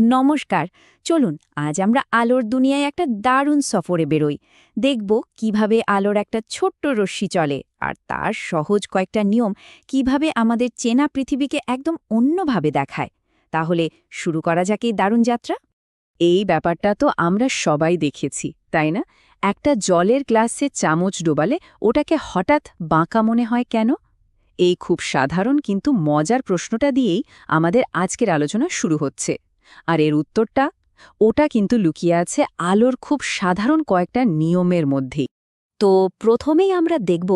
নমস্কার। চলুন আজ আমরা আলোর দুনিয়ায় একটা দারুণ সফরে বেরোই। দেখব কিভাবে আলোর একটা ছোট্ট রশ্মি চলে আর তার সহজ কয়েকটা নিয়ম কিভাবে আমাদের চেনা পৃথিবীকে একদম অন্যভাবে দেখায়। তাহলে শুরু করা যাক এই দারুণ যাত্রা। এই ব্যাপারটা তো আমরা সবাই দেখেছি, তাই না? একটা জলের গ্লাসে চামচ ডোবালে ওটাকে হঠাৎ বাঁকা মনে হয় কেন? এই খুব সাধারণ কিন্তু মজার প্রশ্নটা দিয়েই আমাদের আজকের আলোচনা শুরু হচ্ছে। আর এর উত্তরটা ওটা কিন্তু লুকিয়ে আছে আলোর খুব সাধারণ কয়েকটা নিয়মের মধ্যেই। তো প্রথমেই আমরা দেখব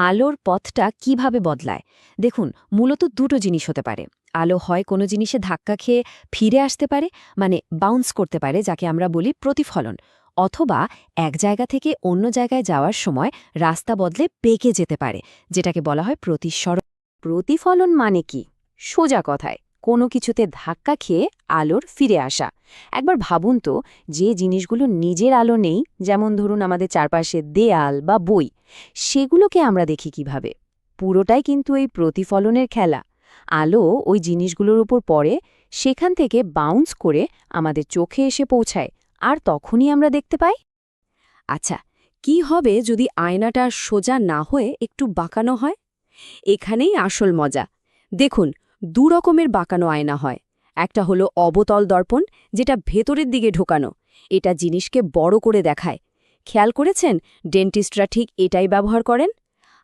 আলোর পথটা কিভাবে বদলায়। দেখুন, মূলত দুটো জিনিস হতে পারে। আলো হয় কোনো জিনিসে ধাক্কা খেয়ে ফিরে আসতে পারে, মানে বাউন্স করতে পারে, যাকে আমরা বলি প্রতিফলন, অথবা এক জায়গা থেকে অন্য জায়গায় যাওয়ার সময় রাস্তা বদলে বেঁকে যেতে পারে, যেটাকে বলা হয় প্রতিসরণ। প্রতিফলন মানে কি? সোজা কথায় কোনো কিছুতে ধাক্কা খেয়ে আলোর ফিরে আসা। একবার ভাবুন তো, যে জিনিসগুলো নিজের আলো নেই, যেমন ধরুন আমাদের চারপাশে দেয়াল বা বই, সেগুলোকে আমরা দেখি কিভাবে? পুরোটাই কিন্তু এই প্রতিফলনের খেলা। আলো ওই জিনিসগুলোর উপর পড়ে, সেখান থেকে বাউন্স করে আমাদের চোখে এসে পৌঁছায়, আর তখনই আমরা দেখতে পাই। আচ্ছা, কি হবে যদি আয়নাটা সোজা না হয়ে একটু বাঁকানো হয়? এখানেই আসল মজা। দেখুন, দু রকমের বাঁকানো আয়না হয়। একটা হলো অবতল দর্পণ, যেটা ভেতরের দিকে ঢোকানো, এটা জিনিসকে বড় করে দেখায়। খেয়াল করেছেন ডেন্টিস্টরা ঠিক এটাই ব্যবহার করেন।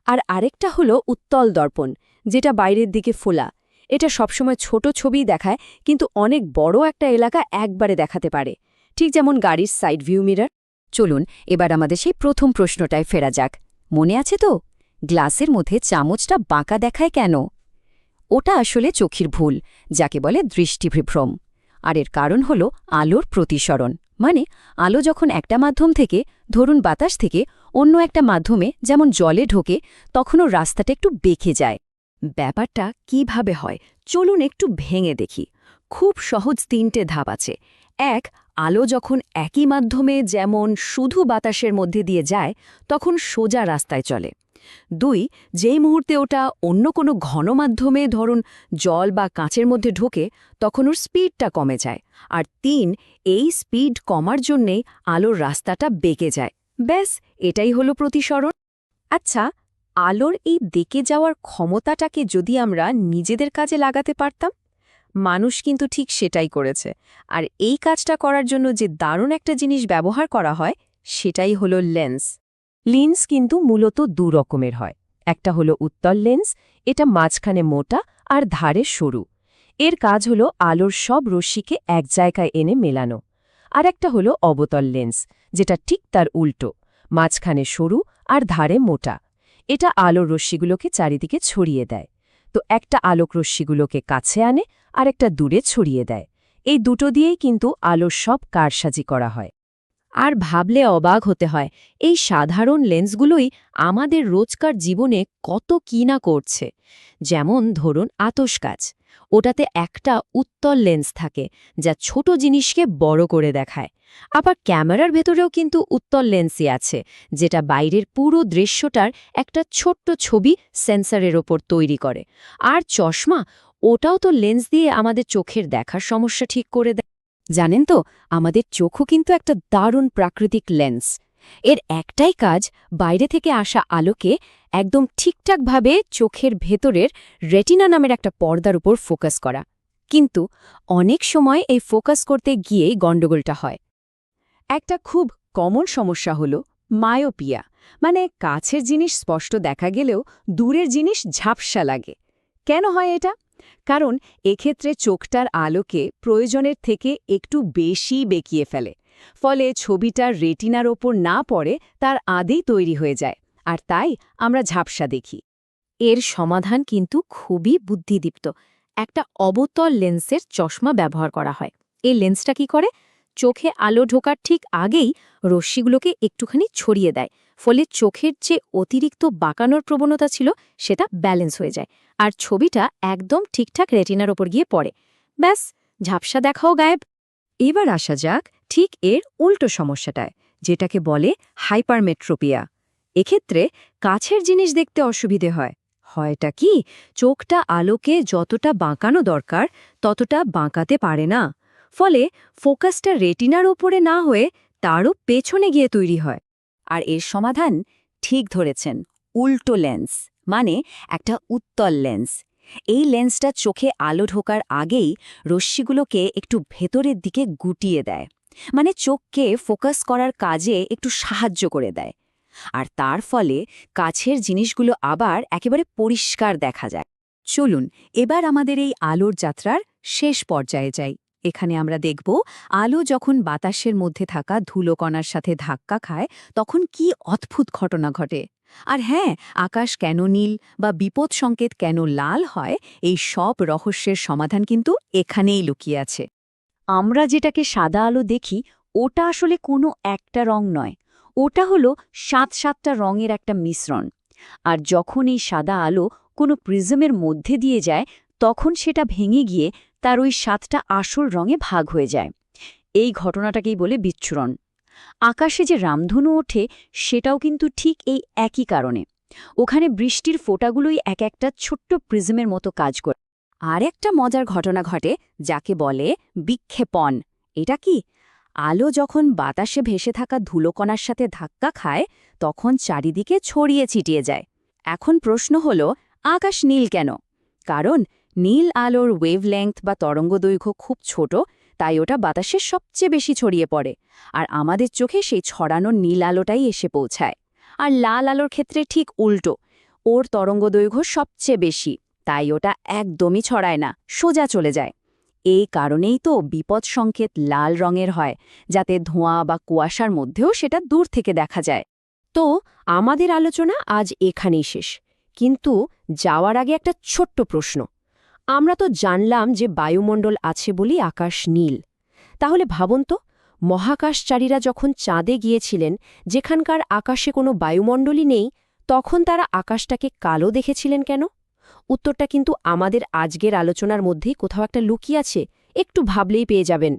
আর আরেকটা হলো উত্তল দর্পণ, যেটা বাইরের দিকে ফোলা। এটা সবসময় ছোট ছবিই দেখায়, কিন্তু অনেক বড় একটা এলাকা একবারে দেখাতে পারে, ঠিক যেমন গাড়ির সাইড ভিউ মিরর। চলুন এবার আমাদের সেই প্রথম প্রশ্নটায় ফেরা যাক। মনে আছে তো, গ্লাসের মধ্যে চামচটা বাঁকা দেখায় কেন? ওটা আসলে চোখের ভুল, যাকে বলে দৃষ্টিভ্রম। আর এর কারণ হল আলোর প্রতিসরণ। মানে আলো যখন একটা মাধ্যম থেকে, ধরুন বাতাস থেকে, অন্য একটা মাধ্যমে যেমন জলে ঢোকে, তখনও রাস্তাটা একটু বেঁকে যায়। ব্যাপারটা কিভাবে হয় চলুন একটু ভেঙে দেখি। খুব সহজ তিনটে ধাপ আছে। এক, আলো যখন একই মাধ্যমে, যেমন শুধু বাতাসের মধ্যে দিয়ে যায়, তখন সোজা রাস্তায় চলে। দুই, যেই মুহূর্তে ওটা অন্য কোনো ঘন মাধ্যমে, ধরুন জল বা কাঁচের মধ্যে ঢোকে, তখন ওর স্পিডটা কমে যায়। আর তিন, এই স্পিড কমার জন্যেই আলোর রাস্তাটা বেঁকে যায়। ব্যাস, এটাই হলো প্রতিসরণ। আচ্ছা, আলোর এই বেঁকে যাওয়ার ক্ষমতাটাকে যদি আমরা নিজেদের কাজে লাগাতে পারতাম? মানুষ কিন্তু ঠিক সেটাই করেছে। আর এই কাজটা করার জন্য যে দারুণ একটা জিনিস ব্যবহার করা হয়, সেটাই হলো লেন্স। লেন্স কিন্তু মূলত দু রকমের হয়। একটা হলো উত্তল লেন্স, এটা মাঝখানে মোটা আর ধারে সরু। এর কাজ হলো আলোর সব রশ্মিকে এক জায়গায় এনে মেলানো। আর একটা হলো অবতল লেন্স, যেটা ঠিক তার উল্টো, মাঝখানে সরু আর ধারে মোটা। এটা আলোর রশ্মিগুলোকে চারিদিকে ছড়িয়ে দেয়। তো একটা আলোক রশ্মিগুলোকে কাছে আনে আর একটা দূরে ছড়িয়ে দেয়। এই দুটো দিয়েই কিন্তু আলোর সব কারসাজি করা হয়। আর ভাবলে অবাক হতে হয়, এই সাধারণ লেন্সগুলোই আমাদের রোজকার জীবনে কত কি না করছে। যেমন ধরুন আতশকাচ, ওটাতে একটা উত্তল লেন্স থাকে, যা ছোট জিনিসকে বড় করে দেখায়। আবার ক্যামেরার ভেতরেও কিন্তু উত্তল লেন্সই আছে, যেটা বাইরের পুরো দৃশ্যটার একটা ছোট্ট ছবি সেন্সরের ওপর তৈরি করে। আর চশমা, ওটাও তো লেন্স দিয়ে আমাদের চোখের দেখার সমস্যা ঠিক করে দেয়। জানেন তো, আমাদের চোখও কিন্তু একটা দারুণ প্রাকৃতিক লেন্স। এর একটাই কাজ, বাইরে থেকে আসা আলোকে একদম ঠিকঠাকভাবে চোখের ভেতরের রেটিনা নামের একটা পর্দার উপর ফোকাস করা। কিন্তু অনেক সময় এই ফোকাস করতে গিয়েই গণ্ডগোলটা হয়। একটা খুব কমন সমস্যা হলো মায়োপিয়া, মানে কাছের জিনিস স্পষ্ট দেখা গেলেও দূরের জিনিস ঝাপসা লাগে। কেন হয় এটা? কারণ এক্ষেত্রে চোখটার আলোকে প্রয়োজনের থেকে একটু বেশি বেঁকিয়ে ফেলে। ফলে ছবিটার রেটিনার ওপর না পড়ে তার আদেই তৈরি হয়ে যায়, আর তাই আমরা ঝাপসা দেখি। এর সমাধান কিন্তু খুবই বুদ্ধিদীপ্ত। একটা অবতল লেন্সের চশমা ব্যবহার করা হয়। এই লেন্সটা কি করে? চোখে আলো ঢোকার ঠিক আগেই রশ্মিগুলোকে একটুখানি ছড়িয়ে দেয়। ফলে চোখের যে অতিরিক্ত বাঁকানোর প্রবণতা ছিল, সেটা ব্যালেন্স হয়ে যায়, আর ছবিটা একদম ঠিকঠাক রেটিনার ওপর গিয়ে পড়ে। ব্যাস, ঝাপসা দেখাও গায়েব। এবার আসা যাক ঠিক এর উল্টো সমস্যাটায়, যেটাকে বলে হাইপারমেট্রোপিয়া। এক্ষেত্রে কাছের জিনিস দেখতে অসুবিধে হয়। হয়টা কি, চোখটা আলোকে যতটা বাঁকানো দরকার ততটা বাঁকাতে পারে না। ফলে ফোকাসটা রেটিনার ওপরে না হয়ে তারও পেছনে গিয়ে তৈরি হয়। আর এর সমাধান ঠিক ধরেছেন, উল্টো লেন্স, মানে একটা উত্তল লেন্স। এই লেন্সটা চোখে আলো ঢোকার আগেই রশ্মিগুলোকে একটু ভেতরের দিকে গুটিয়ে দেয়, মানে চোখকে ফোকাস করার কাজে একটু সাহায্য করে দেয়। আর তার ফলে কাছের জিনিসগুলো আবার একেবারে পরিষ্কার দেখা যায়। চলুন এবার আমাদের এই আলোর যাত্রার শেষ পর্যায়ে যাই। এখানে আমরা দেখব আলো যখন বাতাসের মধ্যে থাকা ধুলোকণার সাথে ধাক্কা খায় তখন কি অদ্ভুত ঘটনা ঘটে। আর হ্যাঁ, আকাশ কেন নীল বা বিপদ সংকেত কেন লাল হয়, এই সব রহস্যের সমাধান কিন্তু এখানেই লুকিয়ে আছে। আমরা যেটাকে সাদা আলো দেখি ওটা আসলে কোনো একটা রং নয়, ওটা হলো ৭-৭টা রঙের একটা মিশ্রণ। আর যখন এই সাদা আলো কোনো প্রিজমের মধ্যে দিয়ে যায় তখন সেটা ভেঙে গিয়ে তার ওই ৭টা আসল রঙে ভাগ হয়ে যায়। এই ঘটনাটাকেই বলে বিচ্ছুরণ। আকাশে যে রামধনু ওঠে সেটাও কিন্তু ঠিক এই একই কারণে। ওখানে বৃষ্টির ফোঁটাগুলোই এক একটা ছোট্ট প্রিজমের মতো কাজ করে। আর একটা মজার ঘটনা ঘটে যাকে বলে বিক্ষেপণ। এটা কি? আলো যখন বাতাসে ভেসে থাকা ধুলোকণার সাথে ধাক্কা খায় তখন চারিদিকে ছড়িয়ে ছিটিয়ে যায়। এখন প্রশ্ন হল, আকাশ নীল কেন? কারণ নীল আলোর ওয়েভলেংথ বা তরঙ্গদৈর্ঘ্য খুব ছোট, তাই ওটা বাতাসে সবচেয়ে বেশি ছড়িয়ে পড়ে। আর আমাদের চোখে সেই ছড়ানো নীল আলোটাই এসে পৌঁছায়। আর লাল আলোর ক্ষেত্রে ঠিক উল্টো, ওর তরঙ্গদৈর্ঘ্য সবচেয়ে বেশি, তাই ওটা একদমই ছড়ায় না, সোজা চলে যায়। এই কারণেই তো বিপদ সংকেত লাল রঙের হয়, যাতে ধোঁয়া বা কুয়াশার মধ্যেও সেটা দূর থেকে দেখা যায়। তো আমাদের আলোচনা আজ এখানেই শেষ, কিন্তু যাওয়ার আগে একটা ছোট্ট প্রশ্ন। আমরা তো জানলাম যে বায়ুমণ্ডল আছে বলেই আকাশ নীল। তাহলে ভাবুন তো, মহাকাশচারীরা যখন চাঁদে গিয়েছিলেন, যেখানকার আকাশে কোনো বায়ুমণ্ডলই নেই, তখন তারা আকাশটাকে কালো দেখেছিলেন কেন? উত্তরটা কিন্তু আমাদের আজকের আলোচনার মধ্যেই কোথাও একটা লুকিয়ে আছে, একটু ভাবলেই পেয়ে যাবেন।